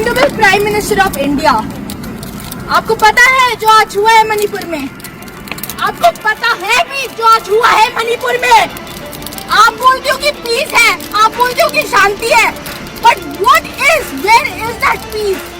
Honourable prime minister of India, आपको पता है जो आज हुआ है मणिपुर में? आपको पता है भी जो आज हुआ है मणिपुर में? आप बोलते हो कि पीस है, आप बोलते हो कि शांति है, but what is, where is that peace?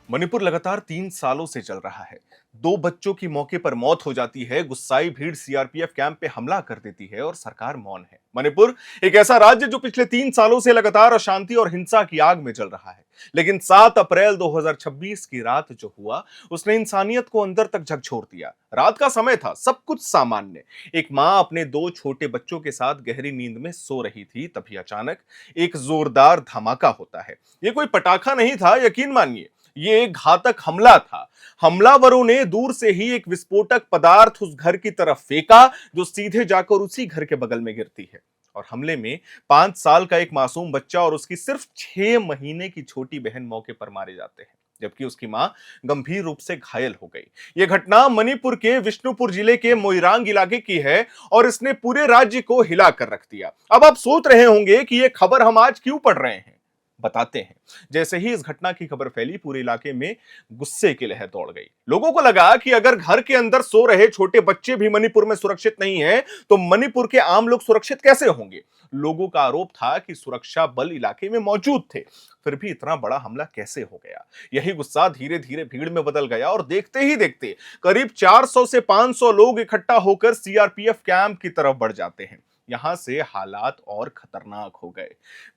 Manipur लगातार 3 सालों से चल रहा है। 2 बच्चों की मौके पर मौत हो जाती है, गुस्साई भीड़ सीआरपीएफ कैंप पे हमला कर देती है और सरकार मौन है। मणिपुर एक ऐसा राज्य जो पिछले 3 सालों से लगातार अशांति और हिंसा की आग में जल रहा है। लेकिन 7 अप्रैल 2026 की रात जो हुआ, उसने इंसानियत को अंदर तक झकझोर दिया। रात का समय था, सब कुछ सामान्य। एक मां अपने 2 छोटे बच्चों के साथ गहरी नींद में सो रही थी, तभी अचानक एक जोरदार धमाका होता है। ये कोई पटाखा नहीं था, यकीन मानिए, ये एक घातक हमला था। हमलावरों ने दूर से ही एक विस्फोटक पदार्थ उस घर की तरफ फेंका जो सीधे जाकर उसी घर के बगल में गिरती है। और हमले में 5 साल का एक मासूम बच्चा और उसकी सिर्फ 6 महीने की छोटी बहन मौके पर मारे जाते हैं, जबकि उसकी मां गंभीर रूप से घायल हो गई। यह घटना मणिपुर के विष्णुपुर जिले के मोइरांग इलाके की है और इसने पूरे राज्य को हिला कर रख दिया। अब आप सोच रहे होंगे कि यह खबर हम आज क्यों पढ़ रहे हैं। बताते हैं। जैसे ही इस घटना की खबर फैली, पूरे इलाके में गुस्से की लहर दौड़ गई। लोगों को लगा कि अगर घर के अंदर सो रहे छोटे बच्चे भी मणिपुर में सुरक्षित नहीं हैं, तो मणिपुर के आम लोग सुरक्षित कैसे होंगे? लोगों का आरोप था कि सुरक्षा बल इलाके में मौजूद थे, फिर भी इतना बड़ा हमला कैसे हो गया? यही गुस्सा धीरे धीरे भीड़ में बदल गया और देखते ही देखते करीब 400 से 500 लोग इकट्ठा होकर सीआरपीएफ कैंप की तरफ बढ़ जाते हैं। यहां से हालात और खतरनाक हो गए।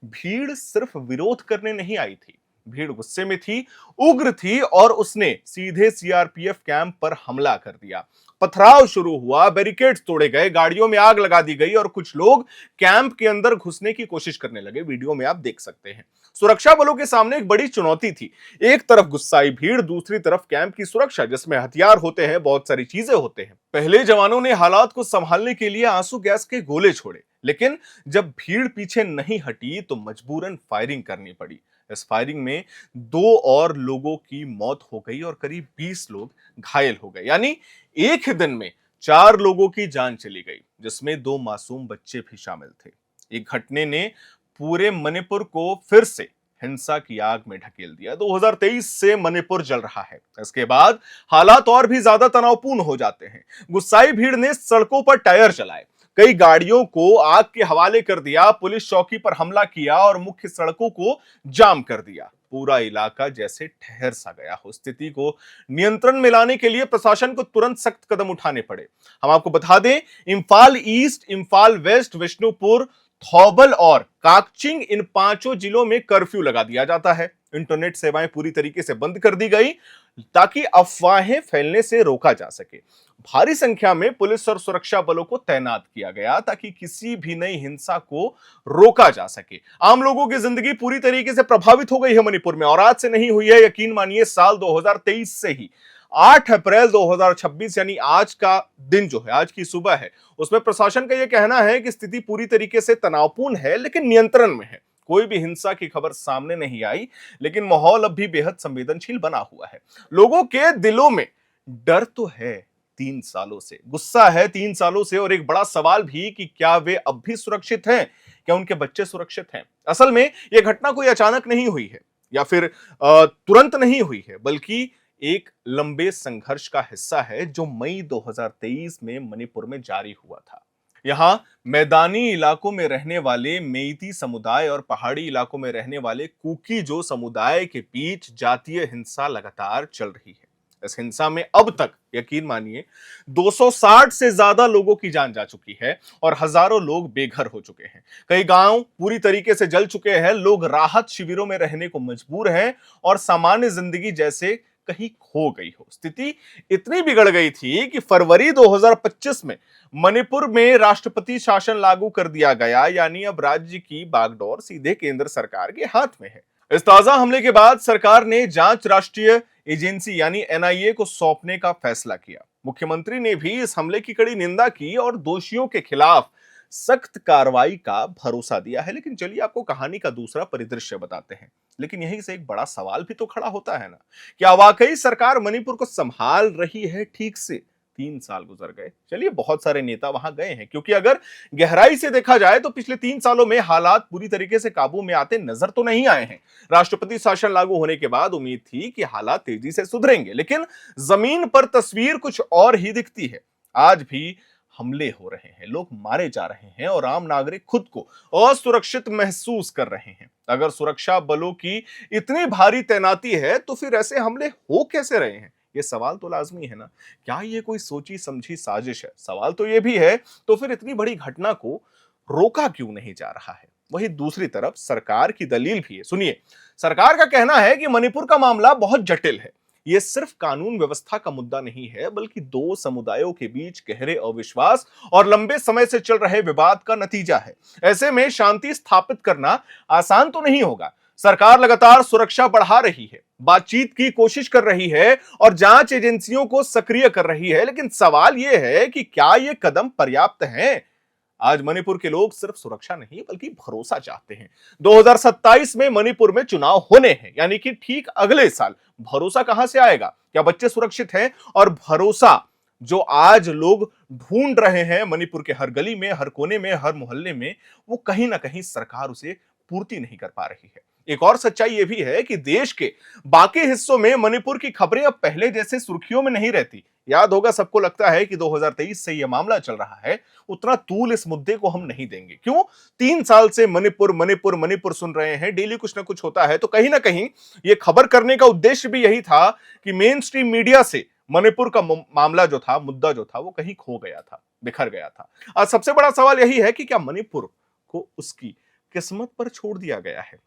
भीड़ सिर्फ विरोध करने नहीं आई थी, भीड़ गुस्से में थी, उग्र थी और उसने सीधे सीआरपीएफ कैंप पर हमला कर दिया। पथराव शुरू हुआ, बैरिकेड्स तोड़े गए, गाड़ियों में आग लगा दी गई और कुछ लोग कैंप के अंदर घुसने की कोशिश करने लगे। वीडियो में आप देख सकते हैं। सुरक्षा बलों के सामने एक बड़ी चुनौती थी। एक तरफ गुस्साई भीड़, दूसरी तरफ कैंप की सुरक्षा, जिसमें हथियार होते हैं, बहुत सारी चीजें होते हैं। पहले जवानों ने हालात को संभालने के लिए आंसू गैस के गोले छोड़े, लेकिन जब भीड़ पीछे नहीं हटी तो मजबूरन फायरिंग करनी पड़ी। इस फायरिंग में 2 और लोगों की मौत हो गई और करीब 20 लोग घायल हो गए। यानी एक ही दिन में 4 लोगों की जान चली गई, जिसमें 2 मासूम बच्चे भी शामिल थे। एक घटने ने पूरे मणिपुर को फिर से हिंसा की आग में ढकेल दिया। 2023 से मणिपुर जल रहा है। इसके बाद हालात और भी ज्यादा तनावपूर्ण हो जाते हैं। गुस्साई भीड़ ने सड़कों पर टायर चलाए, कई गाड़ियों को आग के हवाले कर दिया, पुलिस चौकी पर हमला किया और मुख्य सड़कों को जाम कर दिया। पूरा इलाका जैसे ठहर सा गया हो। स्थिति को नियंत्रण में लाने के लिए प्रशासन को तुरंत सख्त कदम उठाने पड़े। हम आपको बता दें, इंफाल ईस्ट, इंफाल वेस्ट, विष्णुपुर, थौबल और काकचिंग, इन 5 जिलों में कर्फ्यू लगा दिया जाता है। इंटरनेट सेवाएं पूरी तरीके से बंद कर दी गई ताकि अफवाहें फैलने से रोका जा सके। भारी संख्या में पुलिस और सुरक्षा बलों को तैनात किया गया ताकि किसी भी नई हिंसा को रोका जा सके। आम लोगों की जिंदगी पूरी तरीके से प्रभावित हो गई है मणिपुर में, और आज से नहीं हुई है, यकीन मानिए, साल 2023 से ही। 8 अप्रैल 2026 यानी आज का दिन जो है, आज की सुबह है, उसमें प्रशासन का यह कहना है कि स्थिति पूरी तरीके से तनावपूर्ण है लेकिन नियंत्रण में है। कोई भी हिंसा की खबर सामने नहीं आई, लेकिन माहौल अब भी बेहद संवेदनशील बना हुआ है। लोगों के दिलों में डर तो है 3 सालों से, गुस्सा है 3 सालों से, और एक बड़ा सवाल भी कि क्या वे अब भी सुरक्षित हैं, क्या उनके बच्चे सुरक्षित हैं? असल में यह घटना कोई अचानक नहीं हुई है या फिर तुरंत नहीं हुई है, बल्कि एक लंबे संघर्ष का हिस्सा है जो मई 2023 में मणिपुर में जारी हुआ था। यहां मैदानी इलाकों में रहने वाले मेइती समुदाय और पहाड़ी इलाकों में रहने वाले कुकी-जो समुदाय के बीच जातीय हिंसा लगातार चल रही है। इस हिंसा में अब तक, यकीन मानिए, 260 से ज्यादा लोगों की जान जा चुकी है और हजारों लोग बेघर हो चुके हैं। कई गांव पूरी तरीके से जल चुके हैं, लोग राहत शिविरों में रहने को मजबूर हैं और सामान्य जिंदगी जैसे कहीं खो गई हो। स्थिति इतनी बिगड़ गई थी कि फरवरी 2025 में मणिपुर में राष्ट्रपति शासन लागू कर दिया गया, यानी अब राज्य की बागडोर सीधे केंद्र सरकार के हाथ में है। इस ताजा हमले के बाद सरकार ने जांच राष्ट्रीय एजेंसी यानी एनआईए को सौंपने का फैसला किया। मुख्यमंत्री ने भी इस हमले की कड़ी निंदा की और दोषियों के खिलाफ सख्त कार्रवाई का भरोसा दिया है। लेकिन चलिए आपको कहानी का दूसरा परिदृश्य बताते हैं। लेकिन यहीं से एक बड़ा सवाल भी तो खड़ा होता है ना, क्या वाकई सरकार मणिपुर को संभाल रही है ठीक से? 3 साल गुजर गए, चलिए बहुत सारे नेता वहां गए हैं, क्योंकि अगर गहराई से देखा जाए तो पिछले 3 सालों में हालात पूरी तरीके से काबू में आते नजर तो नहीं आए हैं। राष्ट्रपति शासन लागू होने के बाद उम्मीद थी कि हालात तेजी से सुधरेंगे, लेकिन जमीन पर तस्वीर कुछ और ही दिखती है। आज भी हमले हो रहे हैं, लोग मारे जा रहे हैं और आम नागरिक खुद को असुरक्षित महसूस कर रहे हैं। अगर सुरक्षा बलों की इतनी भारी तैनाती है तो फिर ऐसे हमले हो कैसे रहे हैं? ये सवाल तो लाजमी है ना। क्या ये कोई सोची समझी साजिश है? सवाल तो ये भी है, तो फिर इतनी बड़ी घटना को रोका क्यों नहीं जा रहा है? वहीं दूसरी तरफ सरकार की दलील भी है, सुनिए। सरकार का कहना है कि मणिपुर का मामला बहुत जटिल है। ये सिर्फ कानून व्यवस्था का मुद्दा नहीं है, बल्कि 2 समुदायों के बीच गहरे अविश्वास और लंबे समय से चल रहे विवाद का नतीजा है। ऐसे में शांति स्थापित करना आसान तो नहीं होगा। सरकार लगातार सुरक्षा बढ़ा रही है, बातचीत की कोशिश कर रही है और जांच एजेंसियों को सक्रिय कर रही है, लेकिन सवाल यह है कि क्या ये कदम पर्याप्त हैं? आज मणिपुर के लोग सिर्फ सुरक्षा नहीं बल्कि भरोसा चाहते हैं। 2027 में मणिपुर में चुनाव होने हैं, यानी कि ठीक अगले साल। भरोसा कहां से आएगा? क्या बच्चे सुरक्षित हैं? और भरोसा जो आज लोग ढूंढ रहे हैं मणिपुर के हर गली में, हर कोने में, हर मोहल्ले में, वो कहीं ना कहीं सरकार उसे पूर्ति नहीं कर पा रही है। एक और सच्चाई यह भी है कि देश के बाकी हिस्सों में मणिपुर की खबरें अब पहले जैसे सुर्खियों में नहीं रहती। याद होगा, सबको लगता है कि 2023 से यह मामला चल रहा है, उतना तूल इस मुद्दे को हम नहीं देंगे। क्यों? 3 साल से मणिपुर मणिपुर मणिपुर सुन रहे हैं, डेली कुछ ना कुछ होता है, तो कहीं ना कहीं यह खबर करने का उद्देश्य भी यही था कि मेन स्ट्रीम मीडिया से मणिपुर का मामला जो था, मुद्दा जो था, वो कहीं खो गया था, बिखर गया था। आज सबसे बड़ा सवाल यही है कि क्या मणिपुर को उसकी किस्मत पर छोड़ दिया गया है?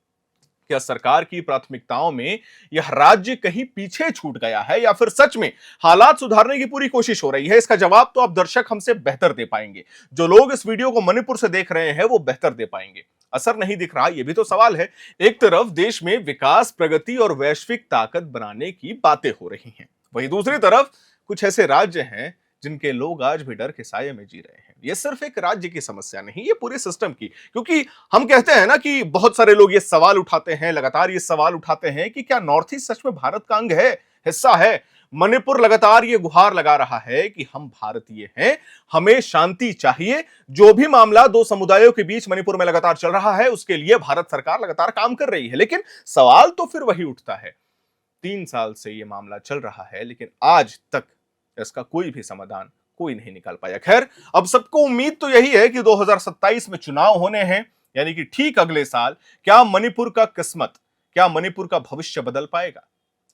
क्या सरकार की प्राथमिकताओं में यह राज्य कहीं पीछे छूट गया है, या फिर सच में हालात सुधारने की पूरी कोशिश हो रही है? इसका जवाब तो आप दर्शक हमसे बेहतर दे पाएंगे। जो लोग इस वीडियो को मणिपुर से देख रहे हैं वो बेहतर दे पाएंगे। असर नहीं दिख रहा, यह भी तो सवाल है। एक तरफ देश में विकास, प्रगति और वैश्विक ताकत बनाने की बातें हो रही हैं, वहीं दूसरी तरफ कुछ ऐसे राज्य हैं जिनके लोग आज भी डर के साये में जी रहे हैं। ये सिर्फ एक राज्य की समस्या नहीं, ये पूरे सिस्टम की। क्योंकि हम कहते हैं ना कि बहुत सारे लोग ये सवाल उठाते हैं, लगातार ये सवाल उठाते हैं कि क्या नॉर्थ ईस्ट सच में भारत का अंग है, हिस्सा है? मणिपुर लगातार ये गुहार लगा रहा है कि हम भारतीय हैं, हमें शांति चाहिए। जो भी मामला 2 समुदायों के बीच मणिपुर में लगातार चल रहा है, उसके लिए भारत सरकार लगातार काम कर रही है। लेकिन सवाल तो फिर वही उठता है, 3 साल से ये मामला चल रहा है, लेकिन आज तक इसका कोई भी समाधान कोई नहीं निकाल पाया। खैर, अब सबको उम्मीद तो यही है कि 2027 में चुनाव होने हैं, यानी कि ठीक अगले साल। क्या मणिपुर का किस्मत, क्या मणिपुर का भविष्य बदल पाएगा?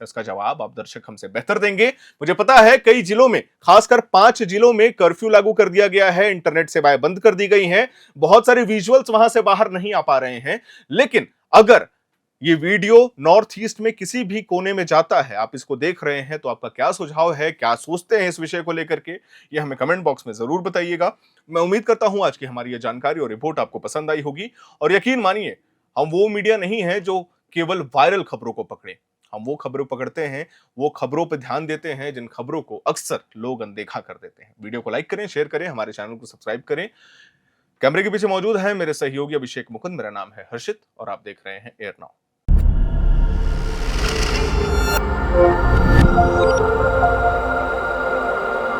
इसका जवाब आप दर्शक हमसे बेहतर देंगे। मुझे पता है कई जिलों में, खासकर 5 जिलों में कर्फ्यू लागू कर दिया गया है, इंटरनेट सेवाएं बंद कर दी गई हैं, बहुत सारे विजुअल्स वहां से बाहर नहीं आ पा रहे हैं। लेकिन अगर ये वीडियो नॉर्थ ईस्ट में किसी भी कोने में जाता है, आप इसको देख रहे हैं, तो आपका क्या सुझाव है, क्या सोचते हैं इस विषय को लेकर के, ये हमें कमेंट बॉक्स में जरूर बताइएगा। मैं उम्मीद करता हूं आज की हमारी ये जानकारी और रिपोर्ट आपको पसंद आई होगी। और यकीन मानिए, हम वो मीडिया नहीं है जो केवल वायरल खबरों को पकड़े। हम वो खबरों पकड़ते हैं, वो खबरों पर ध्यान देते हैं जिन खबरों को अक्सर लोग अनदेखा कर देते हैं। वीडियो को लाइक करें, शेयर करें, हमारे चैनल को सब्सक्राइब करें। कैमरे के पीछे मौजूद है मेरे सहयोगी अभिषेक मुकुंद, मेरा नाम है हर्षित और आप देख रहे हैं एयर नाउ।